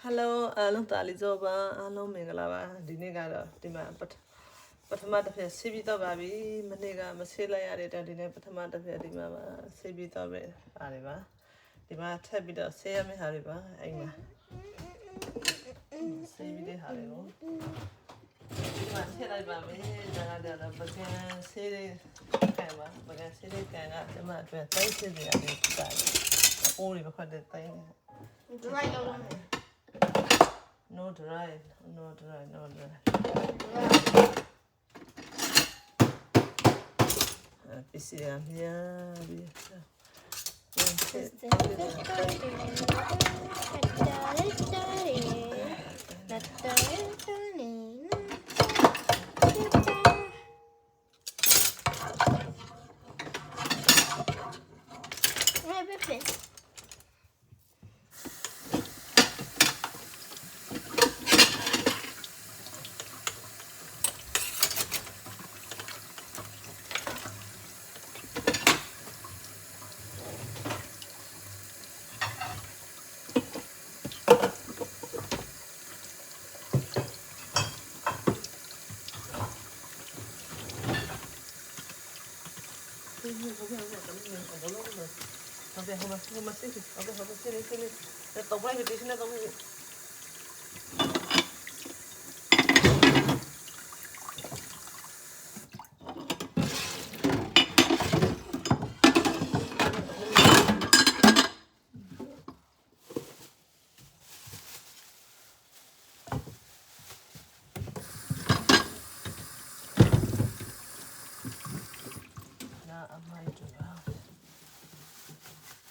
Hello အားလုံးတာလီဇောပါအားလုံးမင်္ဂလာပါဒီနေ့ကတော့ဒီမှာပထမတစ်ဖက်ဆေးပြီးတော့ပါပြီမနေ့ကမဆေးလိုက်ရတဲ့တော့ဒီနေ့ပထမတစ်ဖက်ဒီမှာဆေးပြီးတော့ပဲအားပါဒီမှာထပ်ပြီးတော့ဆေးရမယ့်ဟာတွေပါအဲ့မှာဆေးပြီးတဲ့ဟာတွေကိုဒီမှာထည့်လိုက်ပါမယ်ဒါကတော့ပကံဆေးလေးကန်ပါပကံဆေးလေးကန်ကဒီမှာအတွက်တိုင်းဆေးတွေရတယ်တာအိုးတွေပဲခွက်တဲ့တိုင်း dry over No dry. Piscina mia.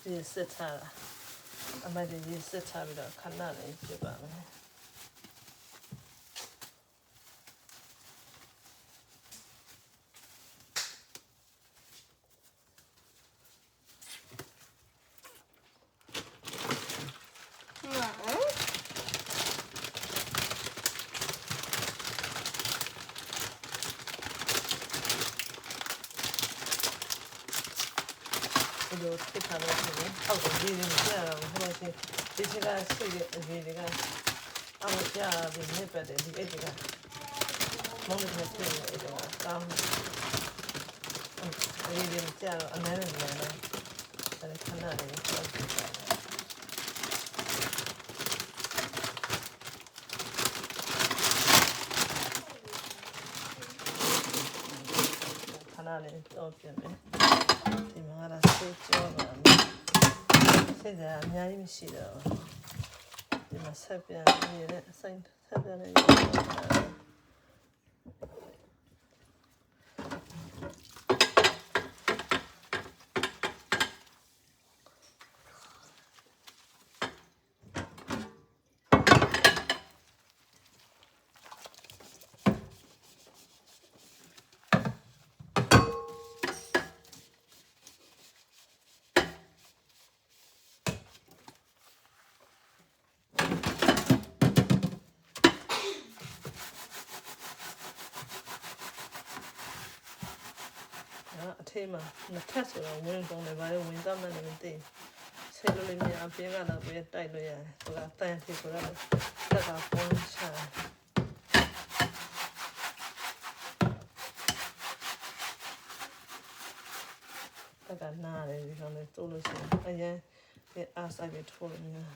Yes, it's a. I might use it. I will cannot give up. You'll pick up everything. Oh, the reading, this is a secret reading. I was the nipper, the editor. Moment has been reading another man. But I cannot.ဒီမှာလာစေးကြောပါမယ်စေးကအများကြီးမရှိတော့ဒီမှာဆက်ပြန်ရတဲ့အဆိုင်ဆက်ပြန်ရအထေးမှာနှစ်ထပ်ဆိုတော့ဝင်ကုန်တယ်ဗါလေဝင်သားမှလည်းမသိဆဲလို့လည်းမရအပြင်းကတော့ပဲတိုက်လို့ရတယ်ဆိုတာတန်ထေဆိုတော့တက်ကပုံချာတက်ကနားတယ်ဒီကောင်လေးတိုးလို့ရှိရင်အရင်အားဆိုင်ပြီးထိုးလို့များ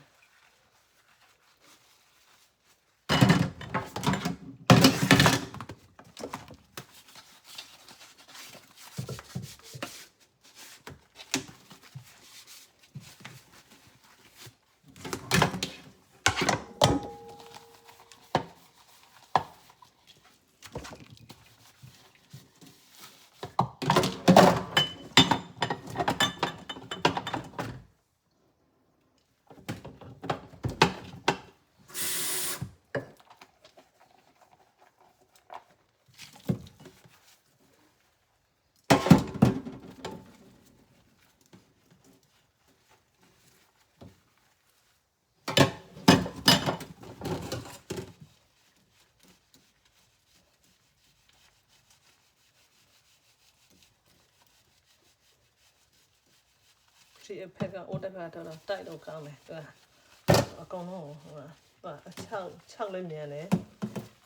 ဒီအဖက်ကအိုးတက်ကတော့တိုက်တော့ကောင်းတယ်သူကအကောင်လုံးဟို 6လေးမြန်တယ်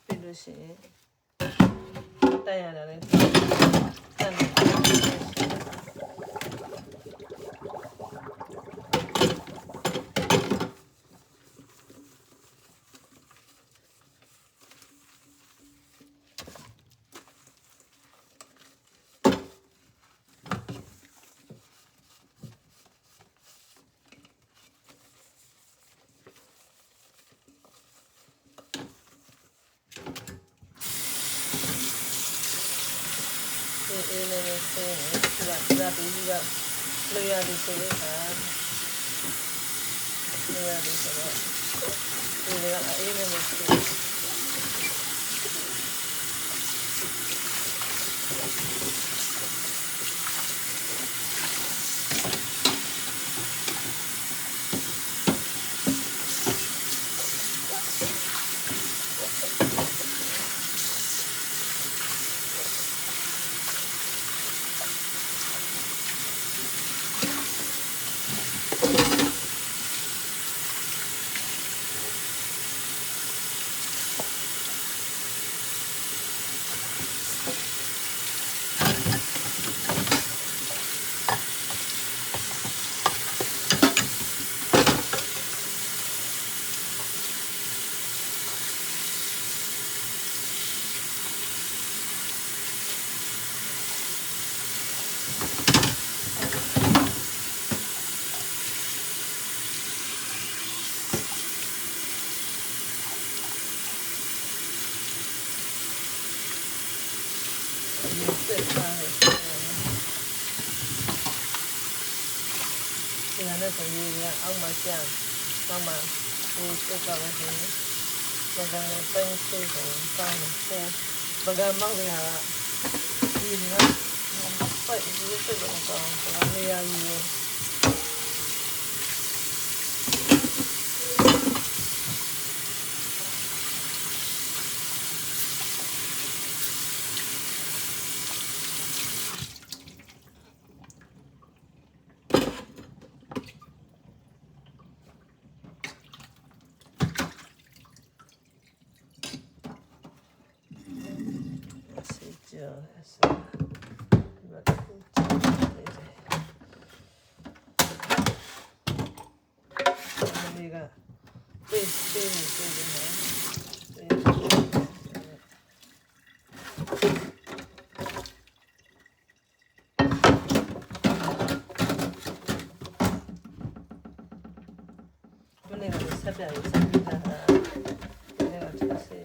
ပြီးလို့ရှိရင်တက်ရတာလည်းတက်တယ်အေးလေးဆင်းနေဒီကပြီးကလွှရသည်ဆိုလို့လွှရသည်ဆိုတော့ဒီကအေးလေးဆင်းစစ်ထားတယ်ဒီကနေ့ဆိုရင်အောက်မှာကျန်မမဒီစစ်ကလည်းဒီဘယ်ကနေတိုင်းစစ်ကိုတောင်းဖို့ဘယ်ကမောက်ရတာဒီကပိုက်ဒီစစ်တော့ကောင်းတယ်နေရာကြီးဆက်ပြရစမ်းတာလည်းတစ်စေး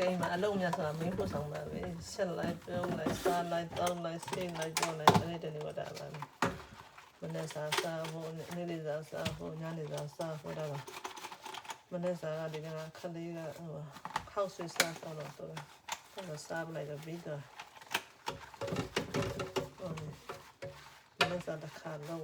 တိုင်းမှာအလုံးများဆိုတာမင်းဖို့ဆောင်ပါပဲဆက်လိုက်ပြုံးလိုက်စားလိုက်တောင်းလိုက်စိတ်လိုက်ကြောင်းလိုက်တနေ့တနေ့တော့တာပါမနေ့စားဖို့နေ့လေးစားဖို့ညနေစားဖို့တော့မနေ့စားကဒီကခလေးကခောက်ဆွေးစားတော့တော့စားလိုက်တော့ပြီးတော့မနေ့စားတစ်ခါတော့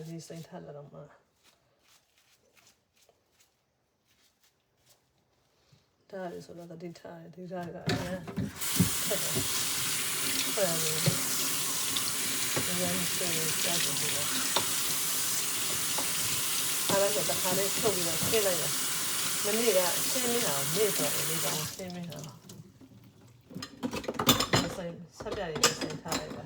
ဒီစိတ်ထားလာတော့မှဒါရဆိုတော့ဒီထားကအရင်ခက်တယ်ဆရာကြီးအရင်စိတ်ကြားတယ်ပေါ့အားလုံးကတခါလေးထုတ်ပြီးတော့ရှင်းလိုက်တယ်မနေ့ကရှင်းနေတာနေ့ဆိုရင်ဒီကောင်ရှင်းနေတာဆက်ပြရည်စိတ်ထားလိုက်တာ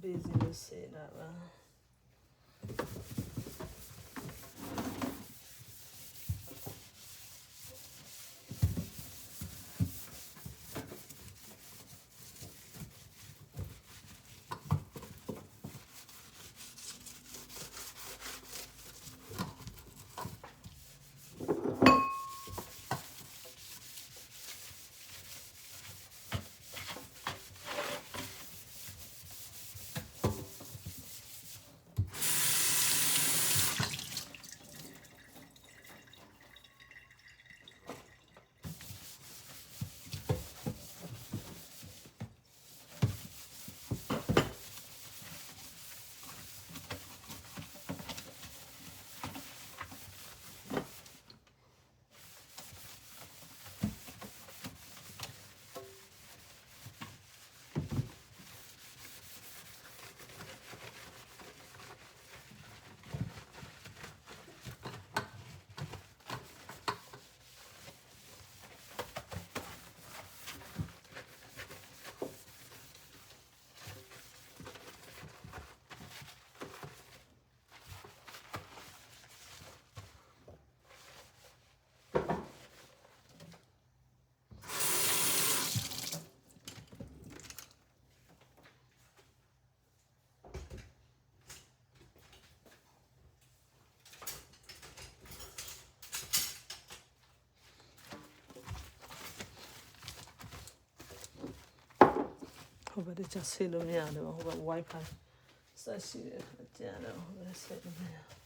busy လို့စေတာပါ ဟိုဘက်ကျဆေးလို့မရတယ်ဟိုဘက် wifi ဆက်ရှိတယ်ကျန်တော့ဟိုဘက်ဆက်လို့မရ ဟ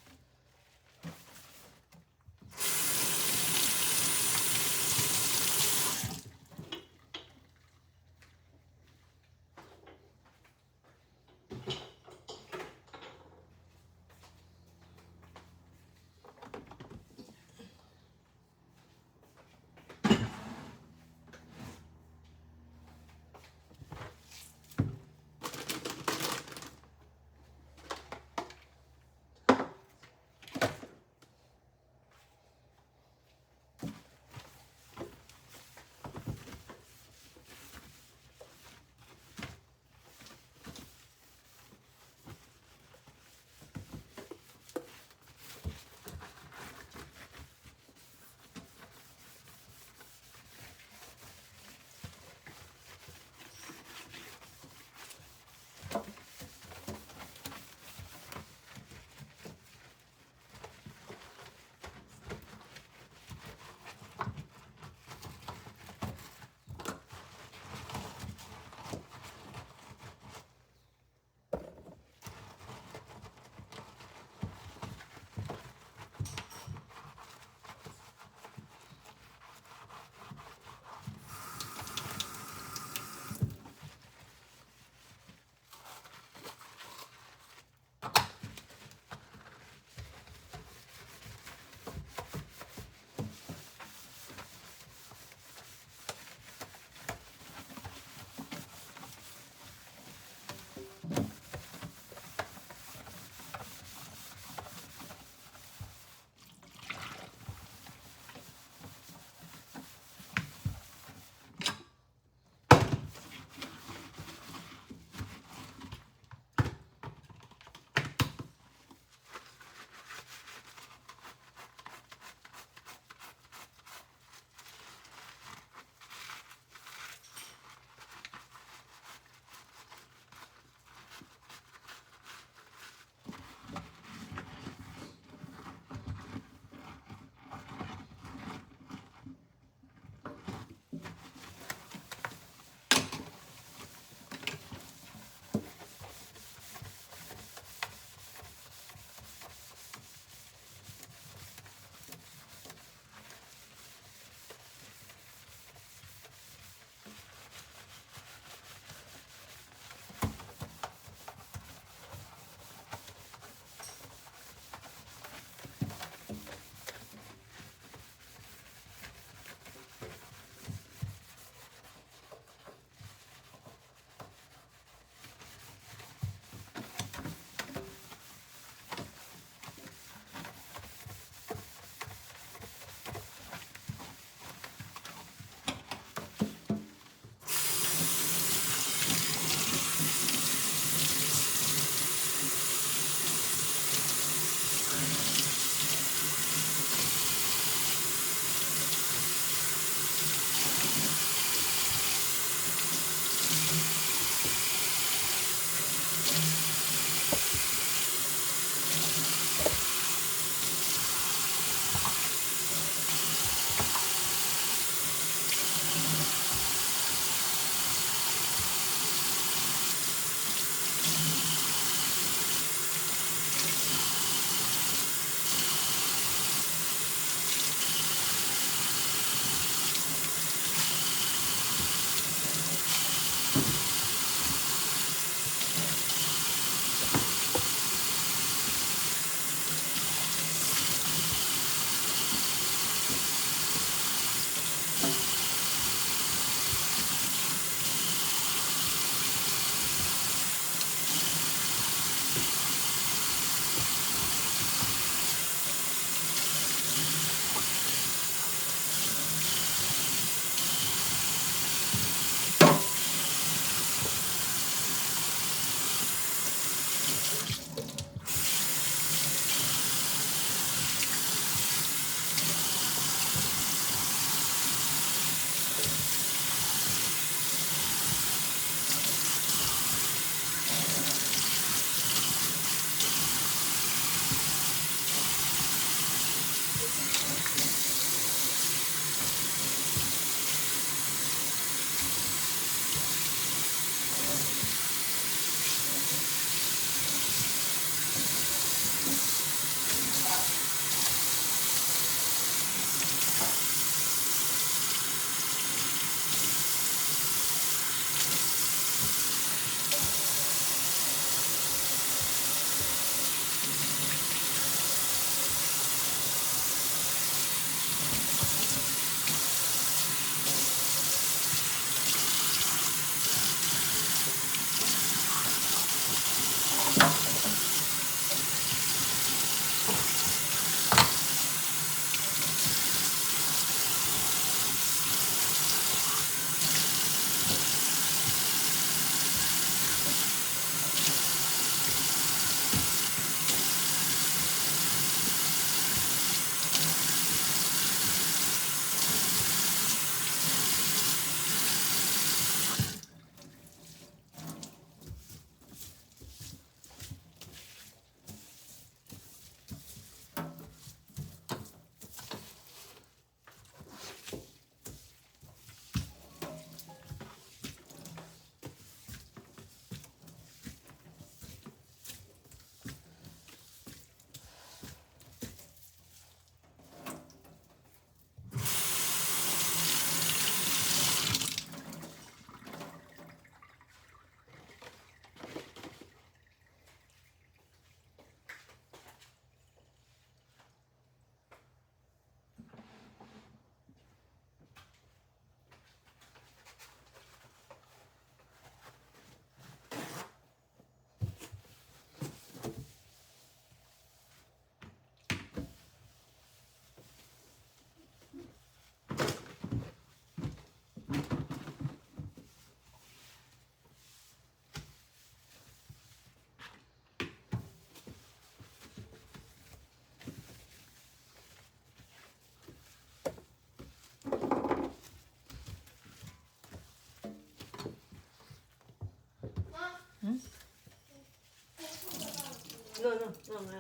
no no no no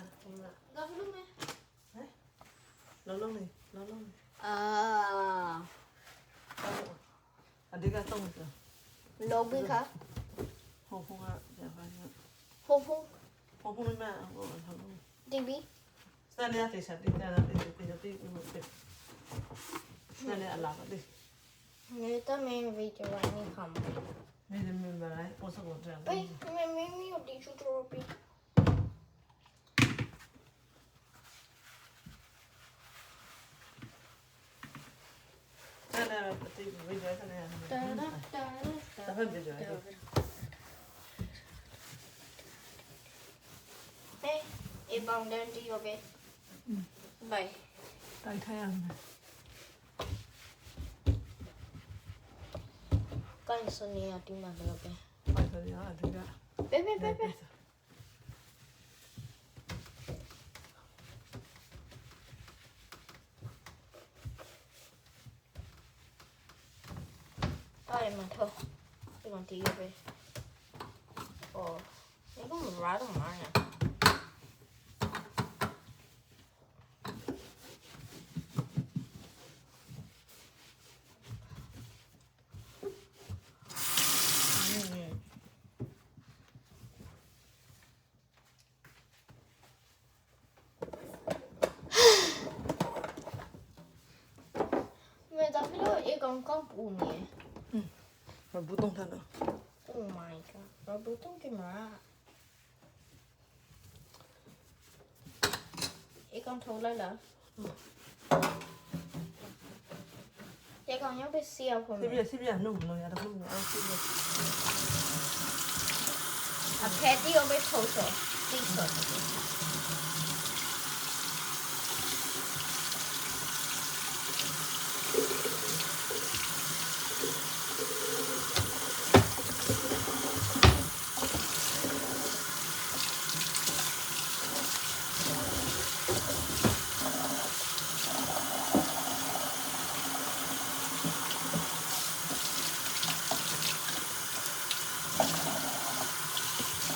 ဒါဘလို့မဲ လုံးလုံးနေလုံးလုံးနေ အာ အဒီကတော့မစ လောဘီခါ ဟိုဖုန်းကကြာပါည ဟိုဖုန်း ဟိုဖုန်းမဟို တီဗီ စနေရတဲ့ချက်တင်တာတဲ့တဲ့တဲ့စနေအလာပါတဲ့ နေတမင်းဗီဒီယိုနေခမ် မင်းမင်းပါလိုက်ပို့စကောတယ် အေးမင်းကိုတီချူတိုပီ စနေရတဲ့ဝိဇ္ဇာစနေရ တာတာတာ တာဖက်ပြေကြတယ် အေးပေါင်တန်တီရောပဲဘိုင် တိုင်ထိုင်ရမယ် ကန်စနေအတီမတော့ပဲ ပိုက်စရအဒီက ပဲအဲ့မှာတော့ဒီမှာတီးရပဲအော်ဒီကမရာတော့မှာနော်Mais t'as fait le et quand pour moi. ဘူးတုံးထားတော့ Oh my god. Le bouton qui m'a. Et quand tu l'as là. Et quand il y a des sièges pour စီ moi. ပြစီပြနှုတ်လို့ရတော့ဘူးအောင်စီပြ Après, il y a des choses. C'est ça.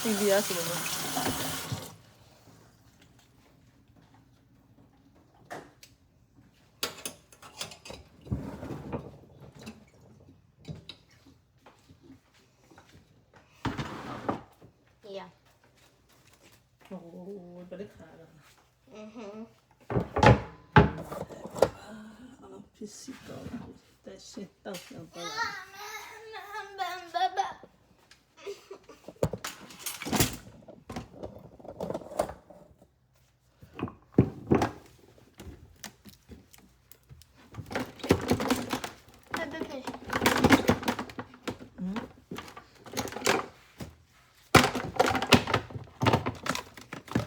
TV ရဆိုလို့ Yeah. ဟိုဘယ်ခါတော့ Mhm. အပစ္စည်းတော့တက်ရှစ်တော့တော့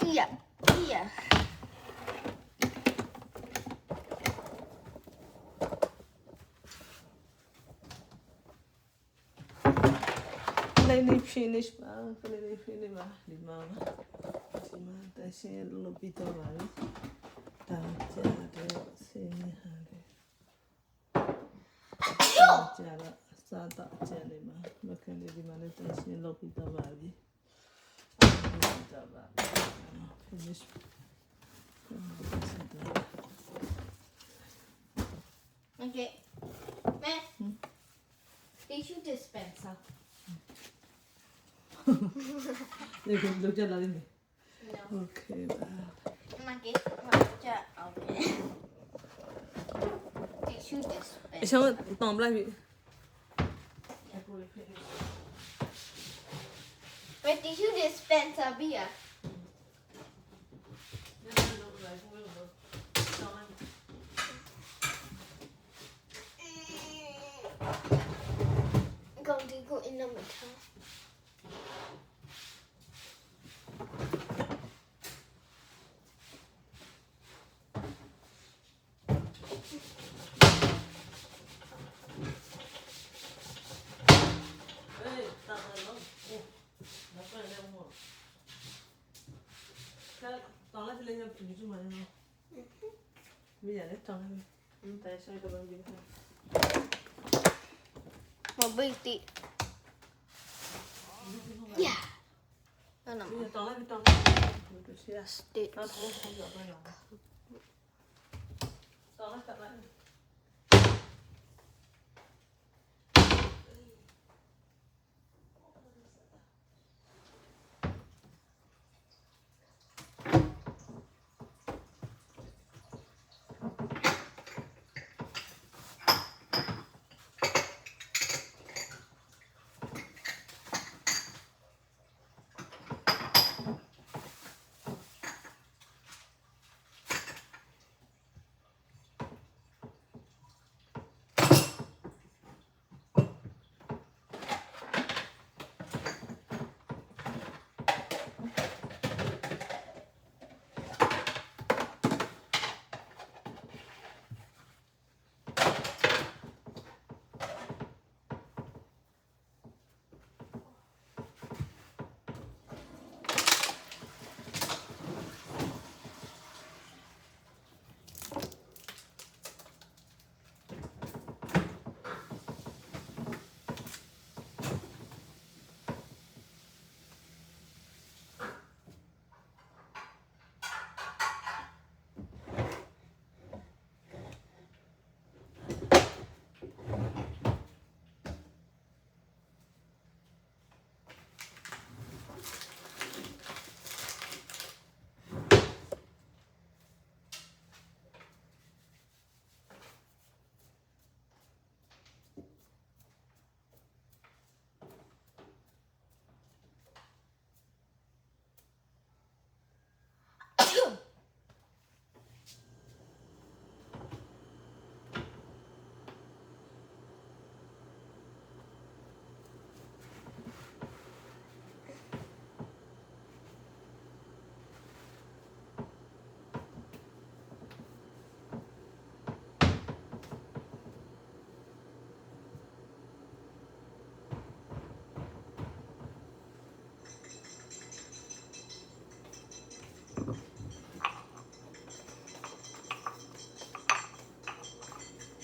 Yeah. Yeah. လေးလေး finish ပါလေးလေး finish ပါဒီမှာတက်ရှင်းလို့ပြီးတော့ပါပြီဒါကြတော့ဆင်းနေဟာလေကြတော့စားတော့ကျန်နေမှာမခင်ဒီမှာလည်းတက်ရှင်းလို့ပြီးတော့ပါပြီတော့ပါ finish Okay. Man. Tissue dispenser. ဒီကလောက်ကြလာလိမ့်မယ် No. Okay ပါ Okay. Tissue dispenser. အရှောင်းတောင်းပလိုက်ပြီ Wait, tissue dispenser beer. Go in the middle. Tao lấy lên cho chú mà không? Bây giờ lấy tròn lên. Tại sao các bạn biết không? Mobility. Yeah. 看到吗？倒了，就是 Stick。那头好小个呀。倒了，倒了。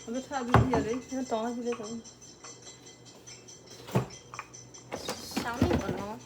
我们差不多也得，先倒了就得等。想那个呢？